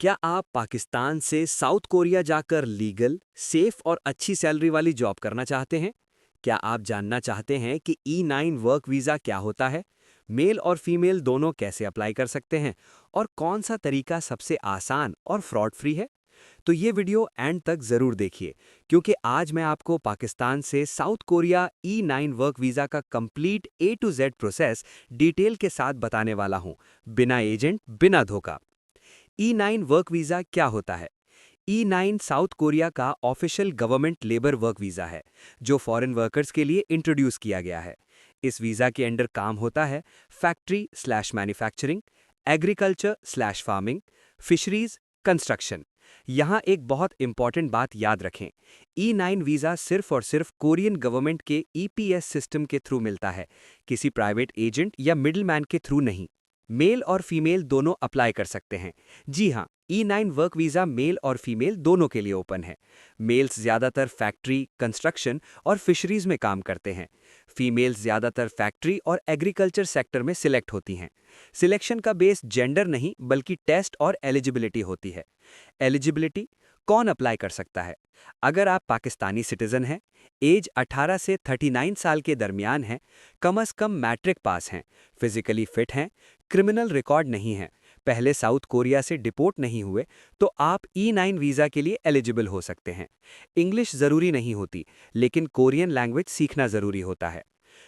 क्या आप पाकिस्तान से साउथ कोरिया जाकर लीगल, सेफ और अच्छी सैलरी वाली जॉब करना चाहते हैं? क्या आप जानना चाहते हैं कि E9 वर्क वीज़ा क्या होता है? मेल और फीमेल दोनों कैसे अप्लाई कर सकते हैं? और कौन सा तरीका सबसे आसान और फ्रॉड फ्री है? तो ये वीडियो एंड तक ज़रूर देखिए, क्योंकि आज मैं आपको पाकिस्तान से South Korea E9 work visa का complete A to Z process detail के साथ बताने वाला हूँ, बिना एजेंट, बिना धोखा। E9 वर्क वीज़ा क्या होता है? E9 साउथ कोरिया का official government labour work visa है, जो फॉरेन वर्कर्स के लिए इंट्रोड्यूस किया गया है। इस वीज़ा के अंडर काम होता है factory slash manufacturing, agriculture slash farming, fisheries, construction. यहाँ एक बहुत इंपॉर्टेंट बात याद रखें, E9 वीज़ा सिर्फ और सिर्फ कोरियन गवर्नमेंट के EPS सिस्टम के थ्रू मिलता है, किसी प्राइवेट एजेंट या मिडलमैन के थ्रू नहीं। मेल और फीमेल दोनों अप्लाई कर सकते हैं। जी हाँ, E9 वर्क वीज़ा मेल और फीमेल दोनों के लिए ओपन है। मेल्स ज़्यादातर फैक्ट्री, कंस्ट्रक्शन और फिशरीज में काम करते हैं। फीमेल्स ज़्यादातर फैक्ट्री और एग्रीकल्चर सेक्टर में सिलेक्ट होती हैं। सिलेक्शन का बेस जेंडर नहीं बल्कि टेस्ट और एलिजिबिलिटी होती है। एलिजिबिलिटी कौन अप्लाई कर सकता है? अगर आप पाकिस्तानी सिटीजन हैं, एज 18 से 39 साल के दरमियान है, कम से कम मैट्रिक पास हैं, फिजिकली फिट हैं, क्रिमिनल रिकॉर्ड नहीं है, पहले साउथ कोरिया से डिपोर्ट नहीं हुए, तो आप E9 वीज़ा के लिए एलिजिबल हो सकते हैं। इंग्लिश ज़रूरी नहीं होती, लेकिन कोरियन लैंग्वेज सीखना ज़रूरी होता है।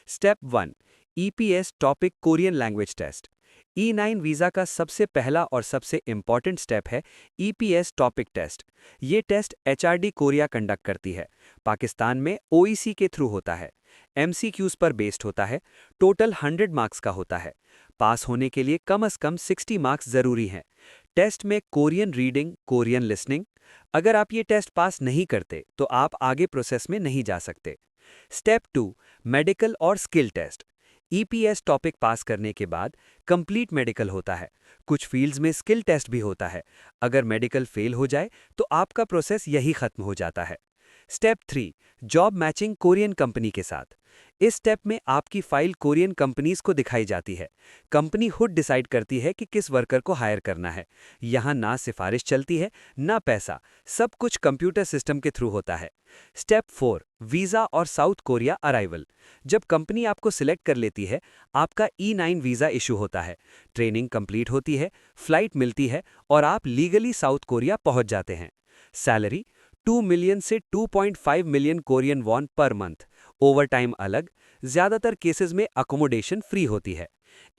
Step 1, EPS TOPIK Korean language test. E9 visa का सबसे पहला और सबसे इम्पॉर्टेंट स्टेप है EPS टॉपिक टेस्ट। ये टेस्ट HRD कोरिया कंडक्ट करती है। पाकिस्तान में OEC के थ्रू होता है। MCQs पर बेस्ड होता है। टोटल 100 मार्क्स का होता है। पास होने के लिए कम से कम 60 मार्क्स ज़रूरी हैं। टेस्ट में कोरियन रीडिंग, कोरियन लिसनिंग। अगर आप ये टेस्ट पास नहीं करते तो आप आगे प्रोसेस में नहीं जा सकते। स्टेप 2, मेडिकल और स्किल टेस्ट। EPS टॉपिक पास करने के बाद कंप्लीट मेडिकल होता है। कुछ फील्ड्स में स्किल टेस्ट भी होता है। अगर मेडिकल फेल हो जाए तो आपका प्रोसेस यही खत्म हो जाता है। Step 3, job matching Korean company के साथ। इस स्टेप में आपकी फाइल कोरियन कंपनीज को दिखाई जाती है। कंपनी खुद डिसाइड करती है कि किस वर्कर को हायर करना है। यहाँ ना सिफारिश चलती है, ना पैसा, सब कुछ कंप्यूटर सिस्टम के थ्रू होता है। स्टेप 4, वीज़ा और साउथ कोरिया अराइवल। जब कंपनी आपको सिलेक्ट कर लेती है, आपका E9 वीज़ा इशू होता है। ट्रेनिंग कंप्लीट होती है, फ्लाइट मिलती है और आप लीगली साउथ कोरिया पहुंच जाते हैं। सैलरी 2 मिलियन से 2.5 million Korean von per month. Over time अलग, ज़्यादातर केसेस में अकोमोडेशन फ्री होती है।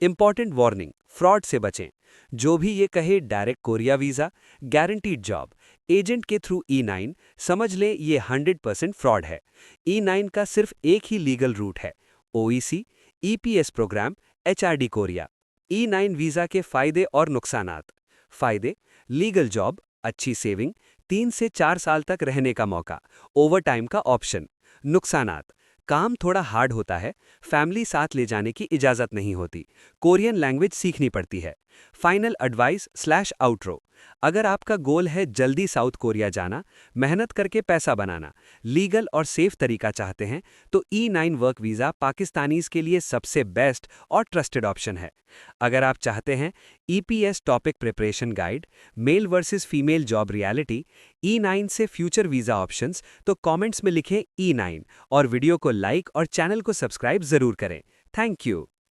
इंपॉर्टेंट वार्निंग, फ्रॉड से बचें। जो भी ये कहे direct Korea visa, guaranteed job, agent के थ्रू E9, समझ लें ये 100% फ्रॉड है। E9 का सिर्फ एक ही लीगल रूट है, OEC, EPS program, HRD Korea. E9 visa के फ़ायदे और नुकसानात। फ़ायदे: लीगल जॉब, अच्छी सेविंग, 3 से 4 साल तक रहने का मौका, ओवर टाइम का ऑप्शन। नुकसानात: काम थोड़ा हार्ड होता है, फैमिली साथ ले जाने की इजाज़त नहीं होती, कोरियन लैंग्वेज सीखनी पड़ती है। फाइनल एडवाइस स्लैश आउटरो: अगर आपका गोल है जल्दी साउथ कोरिया जाना, मेहनत करके पैसा बनाना, लीगल और सेफ तरीका चाहते हैं, तो E9 वर्क वीज़ा पाकिस्तानीज़ के लिए सबसे बेस्ट और ट्रस्टेड ऑप्शन है। अगर आप चाहते हैं EPS TOPIK preparation guide, male versus female job reality, E9 से फ्यूचर वीज़ा ऑप्शंस, तो कमेंट्स में लिखें E9 और वीडियो को लाइक और चैनल को सब्सक्राइब ज़रूर करें। Thank you.